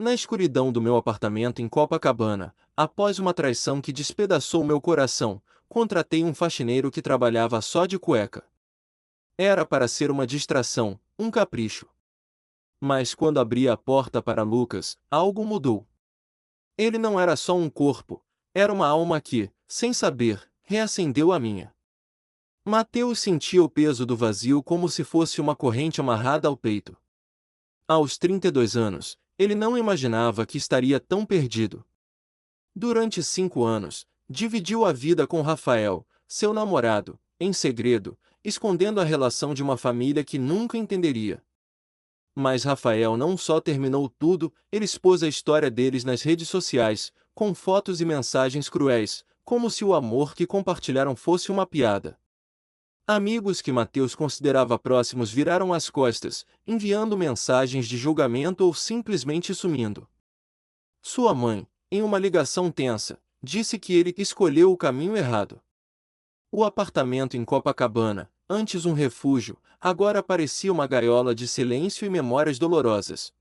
Na escuridão do meu apartamento em Copacabana, após uma traição que despedaçou meu coração, contratei um faxineiro que trabalhava só de cueca. Era para ser uma distração, um capricho. Mas quando abri a porta para Lucas, algo mudou. Ele não era só um corpo, era uma alma que, sem saber, reacendeu a minha. Mateus sentia o peso do vazio como se fosse uma corrente amarrada ao peito. Aos 32 anos, ele não imaginava que estaria tão perdido. Durante 5 anos, dividiu a vida com Rafael, seu namorado, em segredo, escondendo a relação de uma família que nunca entenderia. Mas Rafael não só terminou tudo, ele expôs a história deles nas redes sociais, com fotos e mensagens cruéis, como se o amor que compartilharam fosse uma piada. Amigos que Mateus considerava próximos viraram as costas, enviando mensagens de julgamento ou simplesmente sumindo. Sua mãe, em uma ligação tensa, disse que ele escolheu o caminho errado. O apartamento em Copacabana, antes um refúgio, agora parecia uma gaiola de silêncio e memórias dolorosas.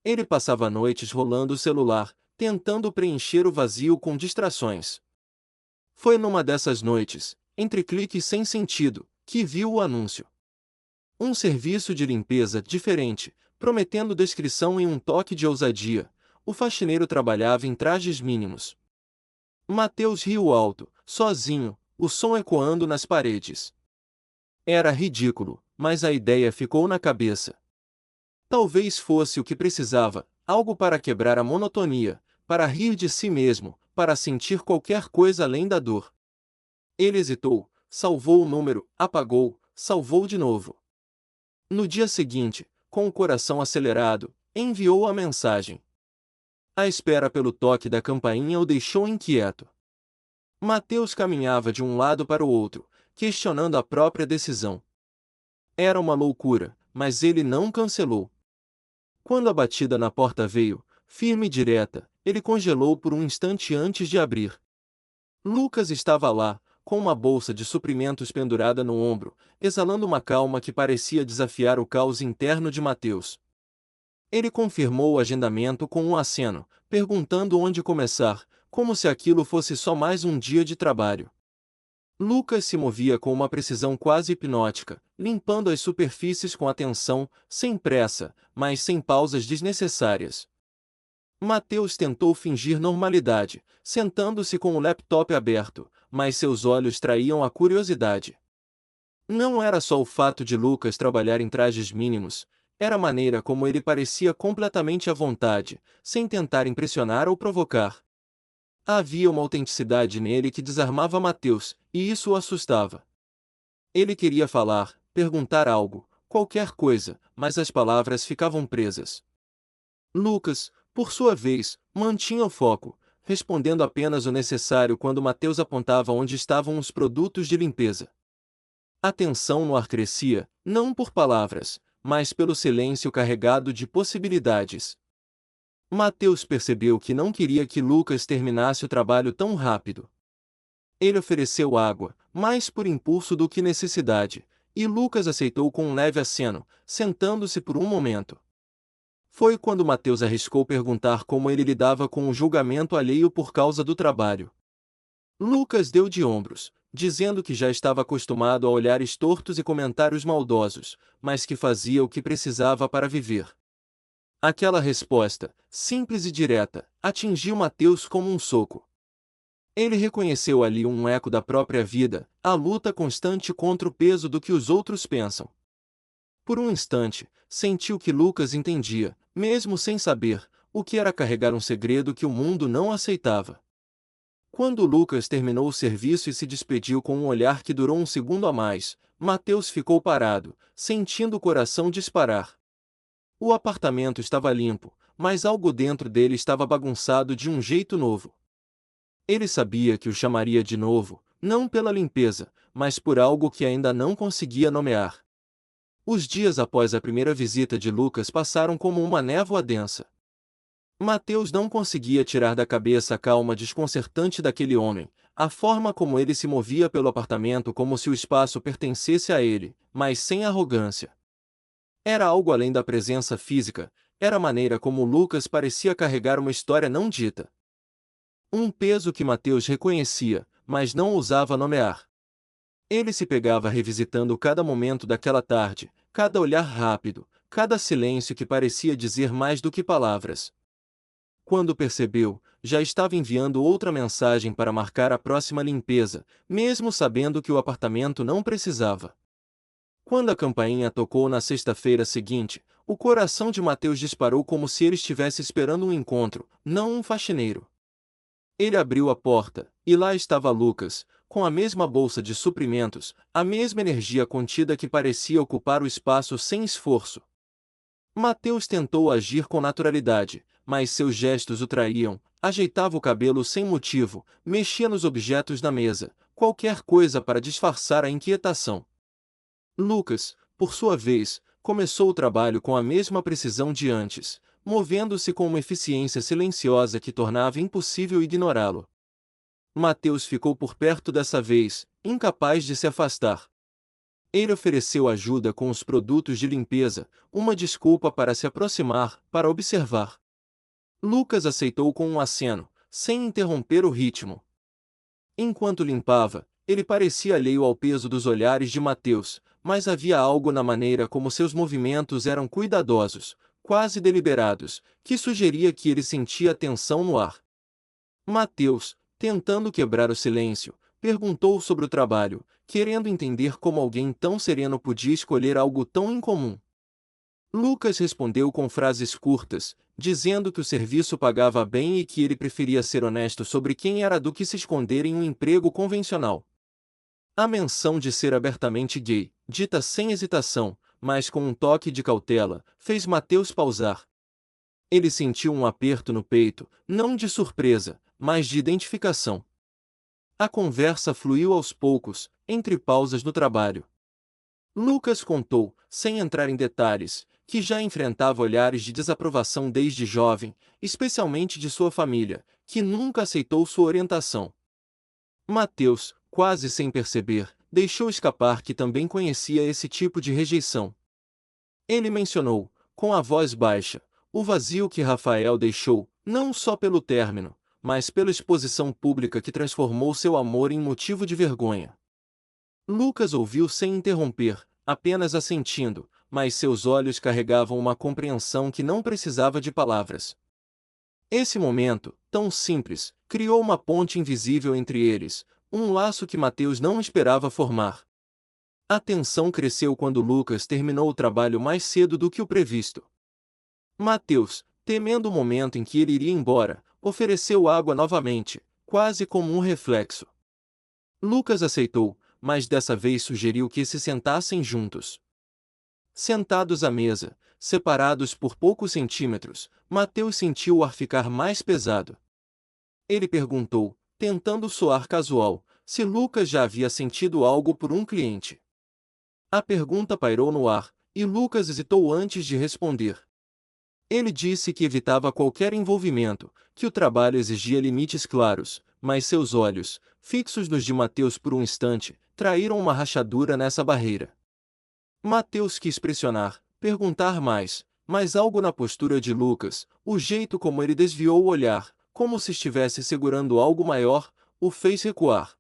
Ele passava noites rolando o celular, tentando preencher o vazio com distrações. Foi numa dessas noites, entre cliques sem sentido, que viu o anúncio. Um serviço de limpeza diferente, prometendo descrição em um toque de ousadia. O faxineiro trabalhava em trajes mínimos. Mateus riu alto, sozinho, o som ecoando nas paredes. Era ridículo, mas a ideia ficou na cabeça. Talvez fosse o que precisava, algo para quebrar a monotonia, para rir de si mesmo, para sentir qualquer coisa além da dor. Ele hesitou, salvou o número, apagou, salvou de novo. No dia seguinte, com o coração acelerado, enviou a mensagem. A espera pelo toque da campainha o deixou inquieto. Mateus caminhava de um lado para o outro, questionando a própria decisão. Era uma loucura, mas ele não cancelou. Quando a batida na porta veio, firme e direta, ele congelou por um instante antes de abrir. Lucas estava lá, com uma bolsa de suprimentos pendurada no ombro, exalando uma calma que parecia desafiar o caos interno de Mateus. Ele confirmou o agendamento com um aceno, perguntando onde começar, como se aquilo fosse só mais um dia de trabalho. Lucas se movia com uma precisão quase hipnótica, limpando as superfícies com atenção, sem pressa, mas sem pausas desnecessárias. Mateus tentou fingir normalidade, sentando-se com o laptop aberto, mas seus olhos traíam a curiosidade. Não era só o fato de Lucas trabalhar em trajes mínimos, era a maneira como ele parecia completamente à vontade, sem tentar impressionar ou provocar. Havia uma autenticidade nele que desarmava Mateus, e isso o assustava. Ele queria falar, perguntar algo, qualquer coisa, mas as palavras ficavam presas. Lucas, por sua vez, mantinha o foco, respondendo apenas o necessário quando Mateus apontava onde estavam os produtos de limpeza. A tensão no ar crescia, não por palavras, mas pelo silêncio carregado de possibilidades. Mateus percebeu que não queria que Lucas terminasse o trabalho tão rápido. Ele ofereceu água, mais por impulso do que necessidade, e Lucas aceitou com um leve aceno, sentando-se por um momento. Foi quando Mateus arriscou perguntar como ele lidava com o julgamento alheio por causa do trabalho. Lucas deu de ombros, dizendo que já estava acostumado a olhares tortos e comentários maldosos, mas que fazia o que precisava para viver. Aquela resposta, simples e direta, atingiu Mateus como um soco. Ele reconheceu ali um eco da própria vida, a luta constante contra o peso do que os outros pensam. Por um instante, sentiu que Lucas entendia, mesmo sem saber, o que era carregar um segredo que o mundo não aceitava. Quando Lucas terminou o serviço e se despediu com um olhar que durou um segundo a mais, Mateus ficou parado, sentindo o coração disparar. O apartamento estava limpo, mas algo dentro dele estava bagunçado de um jeito novo. Ele sabia que o chamaria de novo, não pela limpeza, mas por algo que ainda não conseguia nomear. Os dias após a primeira visita de Lucas passaram como uma névoa densa. Mateus não conseguia tirar da cabeça a calma desconcertante daquele homem, a forma como ele se movia pelo apartamento como se o espaço pertencesse a ele, mas sem arrogância. Era algo além da presença física, era a maneira como Lucas parecia carregar uma história não dita. Um peso que Mateus reconhecia, mas não ousava nomear. Ele se pegava revisitando cada momento daquela tarde, cada olhar rápido, cada silêncio que parecia dizer mais do que palavras. Quando percebeu, já estava enviando outra mensagem para marcar a próxima limpeza, mesmo sabendo que o apartamento não precisava. Quando a campainha tocou na sexta-feira seguinte, o coração de Mateus disparou como se ele estivesse esperando um encontro, não um faxineiro. Ele abriu a porta, e lá estava Lucas, com a mesma bolsa de suprimentos, a mesma energia contida que parecia ocupar o espaço sem esforço. Mateus tentou agir com naturalidade, mas seus gestos o traíam, ajeitava o cabelo sem motivo, mexia nos objetos na mesa, qualquer coisa para disfarçar a inquietação. Lucas, por sua vez, começou o trabalho com a mesma precisão de antes, movendo-se com uma eficiência silenciosa que tornava impossível ignorá-lo. Mateus ficou por perto dessa vez, incapaz de se afastar. Ele ofereceu ajuda com os produtos de limpeza, uma desculpa para se aproximar, para observar. Lucas aceitou com um aceno, sem interromper o ritmo. Enquanto limpava, ele parecia alheio ao peso dos olhares de Mateus, mas havia algo na maneira como seus movimentos eram cuidadosos, quase deliberados, que sugeria que ele sentia tensão no ar. Mateus, tentando quebrar o silêncio, perguntou sobre o trabalho, querendo entender como alguém tão sereno podia escolher algo tão incomum. Lucas respondeu com frases curtas, dizendo que o serviço pagava bem e que ele preferia ser honesto sobre quem era do que se esconder em um emprego convencional. A menção de ser abertamente gay, dita sem hesitação, mas com um toque de cautela, fez Mateus pausar. Ele sentiu um aperto no peito, não de surpresa, mas de identificação. A conversa fluiu aos poucos, entre pausas no trabalho. Lucas contou, sem entrar em detalhes, que já enfrentava olhares de desaprovação desde jovem, especialmente de sua família, que nunca aceitou sua orientação. Mateus, quase sem perceber, deixou escapar que também conhecia esse tipo de rejeição. Ele mencionou, com a voz baixa, o vazio que Rafael deixou, não só pelo término, mas pela exposição pública que transformou seu amor em motivo de vergonha. Lucas ouviu sem interromper, apenas assentindo, mas seus olhos carregavam uma compreensão que não precisava de palavras. Esse momento, tão simples, criou uma ponte invisível entre eles, um laço que Mateus não esperava formar. A tensão cresceu quando Lucas terminou o trabalho mais cedo do que o previsto. Mateus, temendo o momento em que ele iria embora, ofereceu água novamente, quase como um reflexo. Lucas aceitou, mas dessa vez sugeriu que se sentassem juntos. Sentados à mesa, separados por poucos centímetros, Mateus sentiu o ar ficar mais pesado. Ele perguntou, tentando soar casual, se Lucas já havia sentido algo por um cliente. A pergunta pairou no ar, e Lucas hesitou antes de responder. Ele disse que evitava qualquer envolvimento, que o trabalho exigia limites claros, mas seus olhos, fixos nos de Mateus por um instante, traíram uma rachadura nessa barreira. Mateus quis pressionar, perguntar mais, mas algo na postura de Lucas, o jeito como ele desviou o olhar, como se estivesse segurando algo maior, o fez recuar.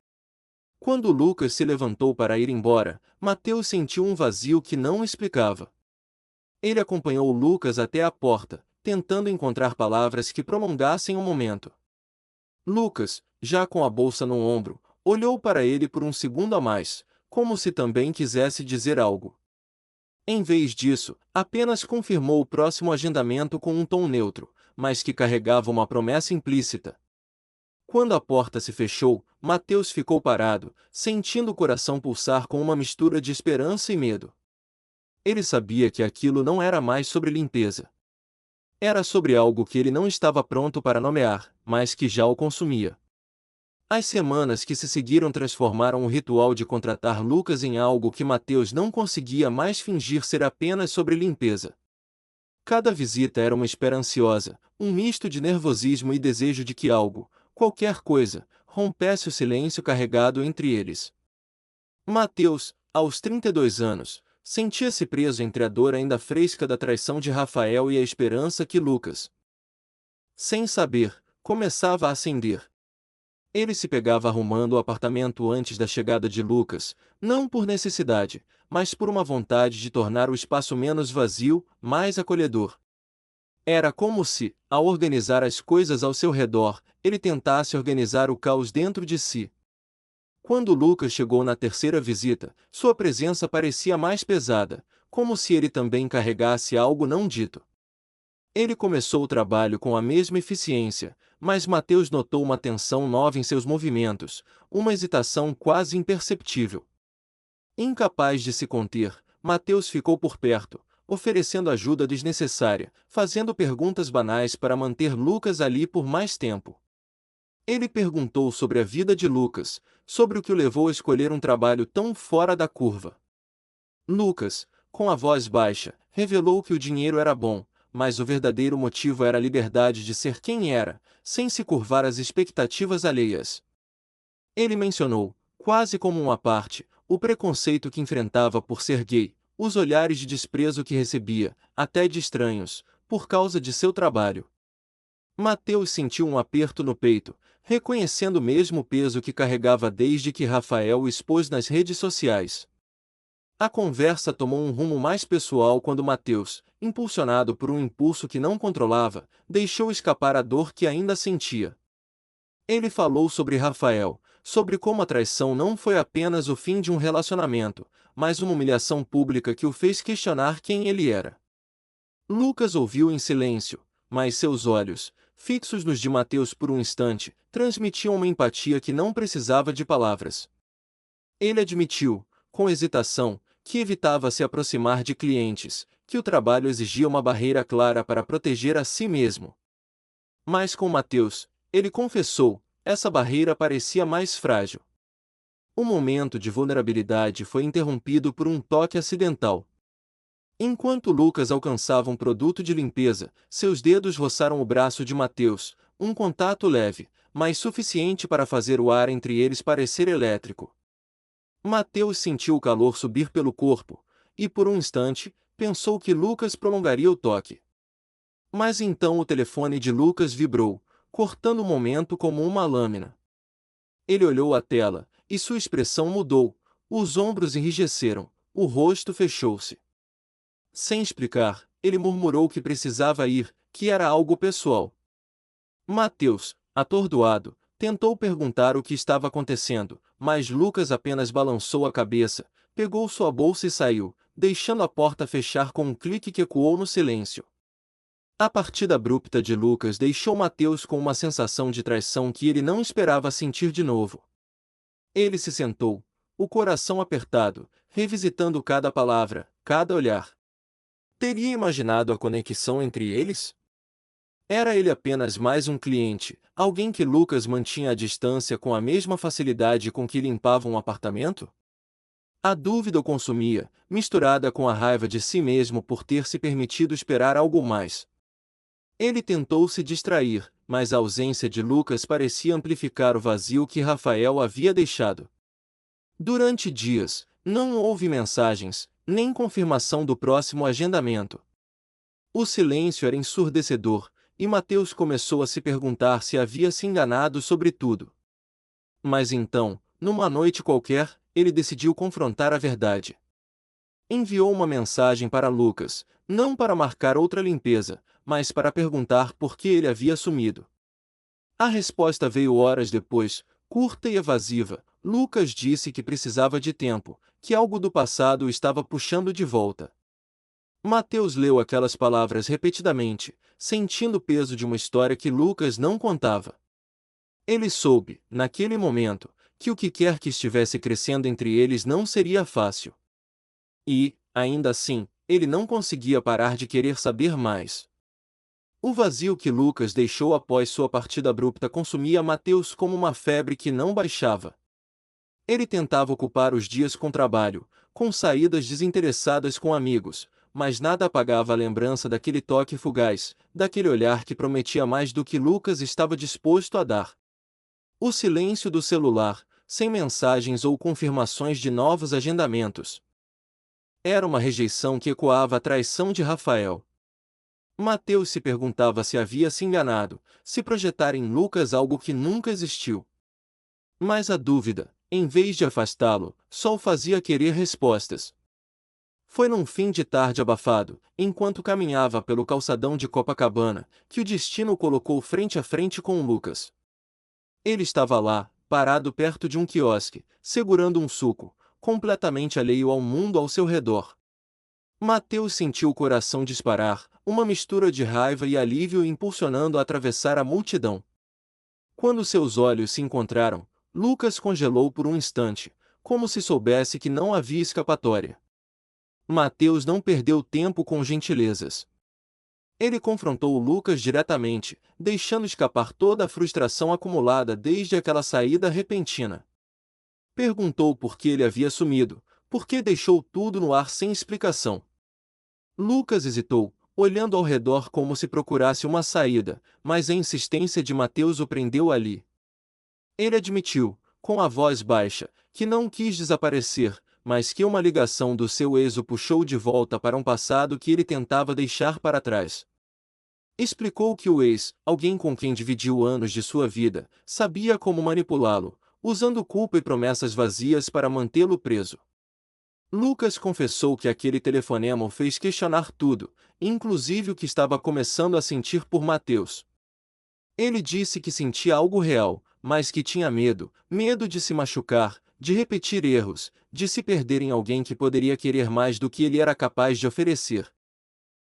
Quando Lucas se levantou para ir embora, Mateus sentiu um vazio que não explicava. Ele acompanhou Lucas até a porta, tentando encontrar palavras que prolongassem o momento. Lucas, já com a bolsa no ombro, olhou para ele por um segundo a mais, como se também quisesse dizer algo. Em vez disso, apenas confirmou o próximo agendamento com um tom neutro, mas que carregava uma promessa implícita. Quando a porta se fechou, Mateus ficou parado, sentindo o coração pulsar com uma mistura de esperança e medo. Ele sabia que aquilo não era mais sobre limpeza. Era sobre algo que ele não estava pronto para nomear, mas que já o consumia. As semanas que se seguiram transformaram o ritual de contratar Lucas em algo que Mateus não conseguia mais fingir ser apenas sobre limpeza. Cada visita era uma espera ansiosa, um misto de nervosismo e desejo de que algo, qualquer coisa, rompesse o silêncio carregado entre eles. Mateus, aos 32 anos, sentia-se preso entre a dor ainda fresca da traição de Rafael e a esperança que Lucas, sem saber, começava a acender. Ele se pegava arrumando o apartamento antes da chegada de Lucas, não por necessidade, mas por uma vontade de tornar o espaço menos vazio, mais acolhedor. Era como se, ao organizar as coisas ao seu redor, ele tentasse organizar o caos dentro de si. Quando Lucas chegou na terceira visita, sua presença parecia mais pesada, como se ele também carregasse algo não dito. Ele começou o trabalho com a mesma eficiência, mas Mateus notou uma tensão nova em seus movimentos, uma hesitação quase imperceptível. Incapaz de se conter, Mateus ficou por perto, oferecendo ajuda desnecessária, fazendo perguntas banais para manter Lucas ali por mais tempo. Ele perguntou sobre a vida de Lucas, sobre o que o levou a escolher um trabalho tão fora da curva. Lucas, com a voz baixa, revelou que o dinheiro era bom, mas o verdadeiro motivo era a liberdade de ser quem era, sem se curvar às expectativas alheias. Ele mencionou, quase como uma parte, o preconceito que enfrentava por ser gay, os olhares de desprezo que recebia, até de estranhos, por causa de seu trabalho. Mateus sentiu um aperto no peito, reconhecendo mesmo o peso que carregava desde que Rafael o expôs nas redes sociais. A conversa tomou um rumo mais pessoal quando Mateus, impulsionado por um impulso que não controlava, deixou escapar a dor que ainda sentia. Ele falou sobre Rafael, sobre como a traição não foi apenas o fim de um relacionamento, mas uma humilhação pública que o fez questionar quem ele era. Lucas ouviu em silêncio, mas seus olhos, fixos nos de Mateus por um instante, transmitiam uma empatia que não precisava de palavras. Ele admitiu, com hesitação, que evitava se aproximar de clientes, que o trabalho exigia uma barreira clara para proteger a si mesmo. Mas com Mateus, ele confessou, essa barreira parecia mais frágil. O momento de vulnerabilidade foi interrompido por um toque acidental. Enquanto Lucas alcançava um produto de limpeza, seus dedos roçaram o braço de Mateus, um contato leve, mas suficiente para fazer o ar entre eles parecer elétrico. Mateus sentiu o calor subir pelo corpo, e por um instante, pensou que Lucas prolongaria o toque. Mas então o telefone de Lucas vibrou, cortando o momento como uma lâmina. Ele olhou a tela, e sua expressão mudou, os ombros enrijeceram, o rosto fechou-se. Sem explicar, ele murmurou que precisava ir, que era algo pessoal. Mateus, atordoado, tentou perguntar o que estava acontecendo, mas Lucas apenas balançou a cabeça, pegou sua bolsa e saiu, deixando a porta fechar com um clique que ecoou no silêncio. A partida abrupta de Lucas deixou Mateus com uma sensação de traição que ele não esperava sentir de novo. Ele se sentou, o coração apertado, revisitando cada palavra, cada olhar. Teria imaginado a conexão entre eles? Era ele apenas mais um cliente, alguém que Lucas mantinha à distância com a mesma facilidade com que limpava um apartamento? A dúvida o consumia, misturada com a raiva de si mesmo por ter se permitido esperar algo mais. Ele tentou se distrair, mas a ausência de Lucas parecia amplificar o vazio que Rafael havia deixado. Durante dias, não houve mensagens, nem confirmação do próximo agendamento. O silêncio era ensurdecedor, e Mateus começou a se perguntar se havia se enganado sobre tudo. Mas então, numa noite qualquer, ele decidiu confrontar a verdade. Enviou uma mensagem para Lucas, não para marcar outra limpeza, mas para perguntar por que ele havia sumido. A resposta veio horas depois, curta e evasiva. Lucas disse que precisava de tempo, que algo do passado o estava puxando de volta. Mateus leu aquelas palavras repetidamente, sentindo o peso de uma história que Lucas não contava. Ele soube, naquele momento, que o que quer que estivesse crescendo entre eles não seria fácil. E, ainda assim, ele não conseguia parar de querer saber mais. O vazio que Lucas deixou após sua partida abrupta consumia Mateus como uma febre que não baixava. Ele tentava ocupar os dias com trabalho, com saídas desinteressadas com amigos, mas nada apagava a lembrança daquele toque fugaz, daquele olhar que prometia mais do que Lucas estava disposto a dar. O silêncio do celular, sem mensagens ou confirmações de novos agendamentos. Era uma rejeição que ecoava a traição de Rafael. Mateus se perguntava se havia se enganado, se projetar em Lucas algo que nunca existiu. Mas a dúvida, em vez de afastá-lo, só o fazia querer respostas. Foi num fim de tarde abafado, enquanto caminhava pelo calçadão de Copacabana, que o destino o colocou frente a frente com Lucas. Ele estava lá, parado perto de um quiosque, segurando um suco, completamente alheio ao mundo ao seu redor. Mateus sentiu o coração disparar, uma mistura de raiva e alívio o impulsionando a atravessar a multidão. Quando seus olhos se encontraram, Lucas congelou por um instante, como se soubesse que não havia escapatória. Mateus não perdeu tempo com gentilezas. Ele confrontou Lucas diretamente, deixando escapar toda a frustração acumulada desde aquela saída repentina. Perguntou por que ele havia sumido, por que deixou tudo no ar sem explicação. Lucas hesitou, olhando ao redor como se procurasse uma saída, mas a insistência de Mateus o prendeu ali. Ele admitiu, com a voz baixa, que não quis desaparecer, mas que uma ligação do seu ex o puxou de volta para um passado que ele tentava deixar para trás. Explicou que o ex, alguém com quem dividiu anos de sua vida, sabia como manipulá-lo, usando culpa e promessas vazias para mantê-lo preso. Lucas confessou que aquele telefonema o fez questionar tudo, inclusive o que estava começando a sentir por Mateus. Ele disse que sentia algo real, mas que tinha medo, medo de se machucar, de repetir erros, de se perder em alguém que poderia querer mais do que ele era capaz de oferecer.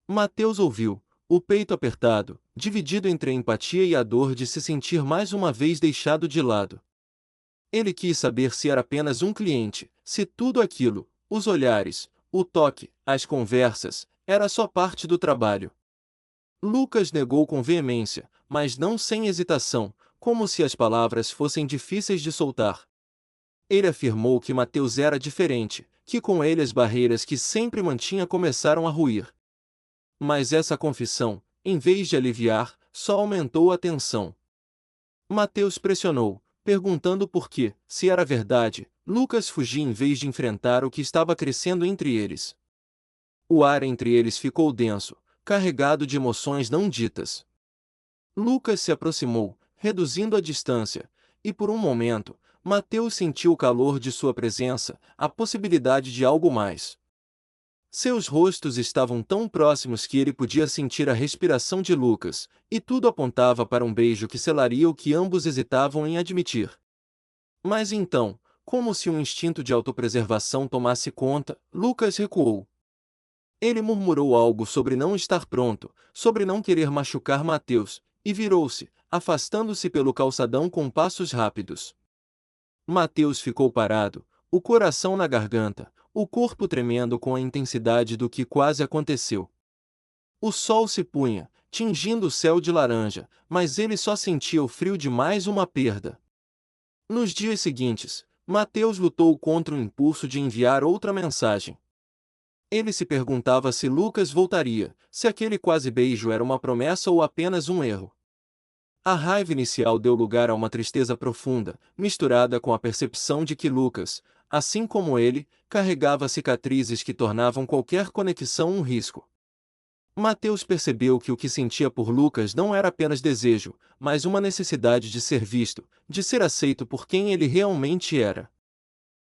Mateus ouviu, o peito apertado, dividido entre a empatia e a dor de se sentir mais uma vez deixado de lado. Ele quis saber se era apenas um cliente, se tudo aquilo, os olhares, o toque, as conversas, era só parte do trabalho. Lucas negou com veemência, mas não sem hesitação, como se as palavras fossem difíceis de soltar. Ele afirmou que Mateus era diferente, que com ele as barreiras que sempre mantinha começaram a ruir. Mas essa confissão, em vez de aliviar, só aumentou a tensão. Mateus pressionou, perguntando por que, se era verdade, Lucas fugia em vez de enfrentar o que estava crescendo entre eles. O ar entre eles ficou denso, carregado de emoções não ditas. Lucas se aproximou, reduzindo a distância, e por um momento, Mateus sentiu o calor de sua presença, a possibilidade de algo mais. Seus rostos estavam tão próximos que ele podia sentir a respiração de Lucas, e tudo apontava para um beijo que selaria o que ambos hesitavam em admitir. Mas então, como se um instinto de autopreservação tomasse conta, Lucas recuou. Ele murmurou algo sobre não estar pronto, sobre não querer machucar Mateus, e virou-se, afastando-se pelo calçadão com passos rápidos. Mateus ficou parado, o coração na garganta, o corpo tremendo com a intensidade do que quase aconteceu. O sol se punha, tingindo o céu de laranja, mas ele só sentia o frio de mais uma perda. Nos dias seguintes, Mateus lutou contra o impulso de enviar outra mensagem. Ele se perguntava se Lucas voltaria, se aquele quase beijo era uma promessa ou apenas um erro. A raiva inicial deu lugar a uma tristeza profunda, misturada com a percepção de que Lucas, assim como ele, carregava cicatrizes que tornavam qualquer conexão um risco. Mateus percebeu que o que sentia por Lucas não era apenas desejo, mas uma necessidade de ser visto, de ser aceito por quem ele realmente era.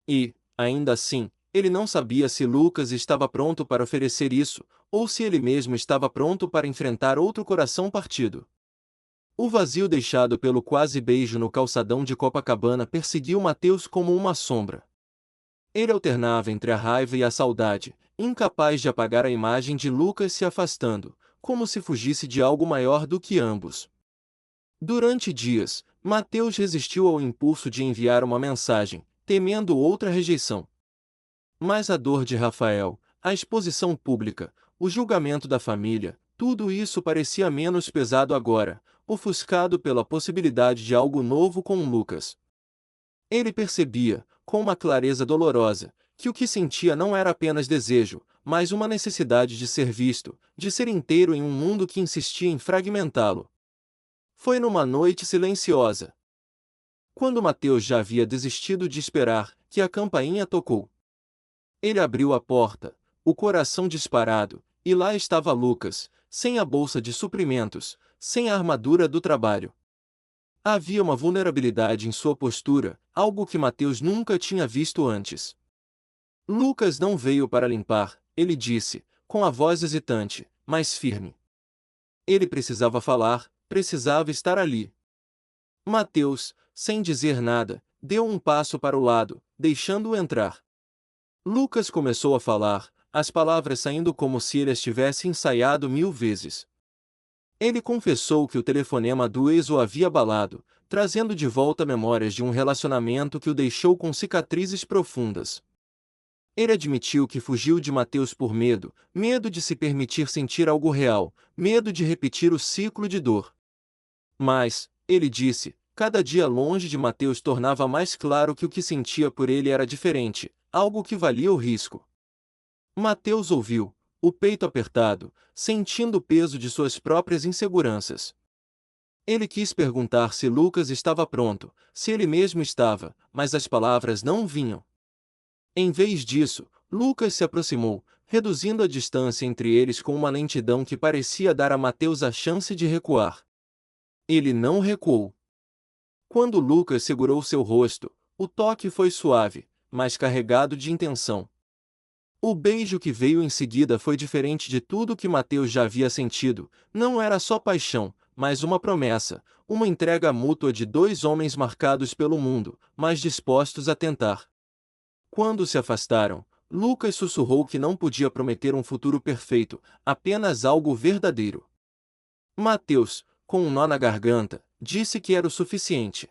E, ainda assim, ele não sabia se Lucas estava pronto para oferecer isso, ou se ele mesmo estava pronto para enfrentar outro coração partido. O vazio deixado pelo quase beijo no calçadão de Copacabana perseguiu Mateus como uma sombra. Ele alternava entre a raiva e a saudade, incapaz de apagar a imagem de Lucas se afastando, como se fugisse de algo maior do que ambos. Durante dias, Mateus resistiu ao impulso de enviar uma mensagem, temendo outra rejeição. Mas a dor de Rafael, a exposição pública, o julgamento da família, tudo isso parecia menos pesado agora, ofuscado pela possibilidade de algo novo com Lucas. Ele percebia, com uma clareza dolorosa, que o que sentia não era apenas desejo, mas uma necessidade de ser visto, de ser inteiro em um mundo que insistia em fragmentá-lo. Foi numa noite silenciosa, quando Mateus já havia desistido de esperar, que a campainha tocou. Ele abriu a porta, o coração disparado, e lá estava Lucas, sem a bolsa de suprimentos, sem a armadura do trabalho. Havia uma vulnerabilidade em sua postura, algo que Mateus nunca tinha visto antes. Lucas não veio para limpar, ele disse, com a voz hesitante, mas firme. Ele precisava falar, precisava estar ali. Mateus, sem dizer nada, deu um passo para o lado, deixando-o entrar. Lucas começou a falar, as palavras saindo como se ele as tivesse ensaiado 1000 vezes. Ele confessou que o telefonema do ex o havia abalado, trazendo de volta memórias de um relacionamento que o deixou com cicatrizes profundas. Ele admitiu que fugiu de Mateus por medo, medo de se permitir sentir algo real, medo de repetir o ciclo de dor. Mas, ele disse, cada dia longe de Mateus tornava mais claro que o que sentia por ele era diferente, algo que valia o risco. Mateus ouviu, o peito apertado, sentindo o peso de suas próprias inseguranças. Ele quis perguntar se Lucas estava pronto, se ele mesmo estava, mas as palavras não vinham. Em vez disso, Lucas se aproximou, reduzindo a distância entre eles com uma lentidão que parecia dar a Mateus a chance de recuar. Ele não recuou. Quando Lucas segurou seu rosto, o toque foi suave, mas carregado de intenção. O beijo que veio em seguida foi diferente de tudo que Mateus já havia sentido, não era só paixão, mas uma promessa, uma entrega mútua de dois homens marcados pelo mundo, mas dispostos a tentar. Quando se afastaram, Lucas sussurrou que não podia prometer um futuro perfeito, apenas algo verdadeiro. Mateus, com um nó na garganta, disse que era o suficiente.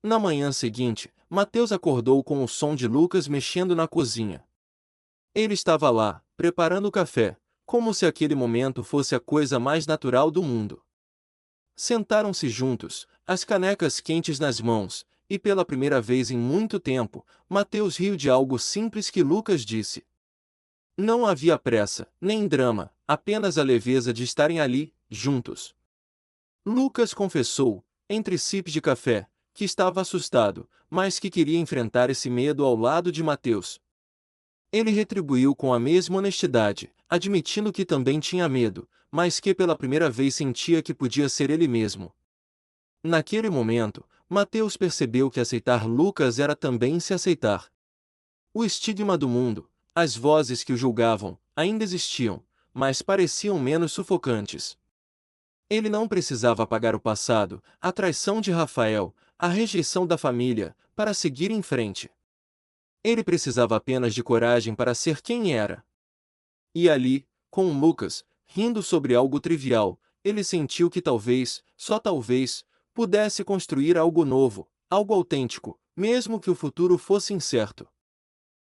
Na manhã seguinte, Mateus acordou com o som de Lucas mexendo na cozinha. Ele estava lá, preparando o café, como se aquele momento fosse a coisa mais natural do mundo. Sentaram-se juntos, as canecas quentes nas mãos, e pela primeira vez em muito tempo, Mateus riu de algo simples que Lucas disse. Não havia pressa, nem drama, apenas a leveza de estarem ali, juntos. Lucas confessou, entre sips de café, que estava assustado, mas que queria enfrentar esse medo ao lado de Mateus. Ele retribuiu com a mesma honestidade, admitindo que também tinha medo, mas que pela primeira vez sentia que podia ser ele mesmo. Naquele momento, Mateus percebeu que aceitar Lucas era também se aceitar. O estigma do mundo, as vozes que o julgavam, ainda existiam, mas pareciam menos sufocantes. Ele não precisava apagar o passado, a traição de Rafael, a rejeição da família, para seguir em frente. Ele precisava apenas de coragem para ser quem era. E ali, com Lucas, rindo sobre algo trivial, ele sentiu que talvez, só talvez, pudesse construir algo novo, algo autêntico, mesmo que o futuro fosse incerto.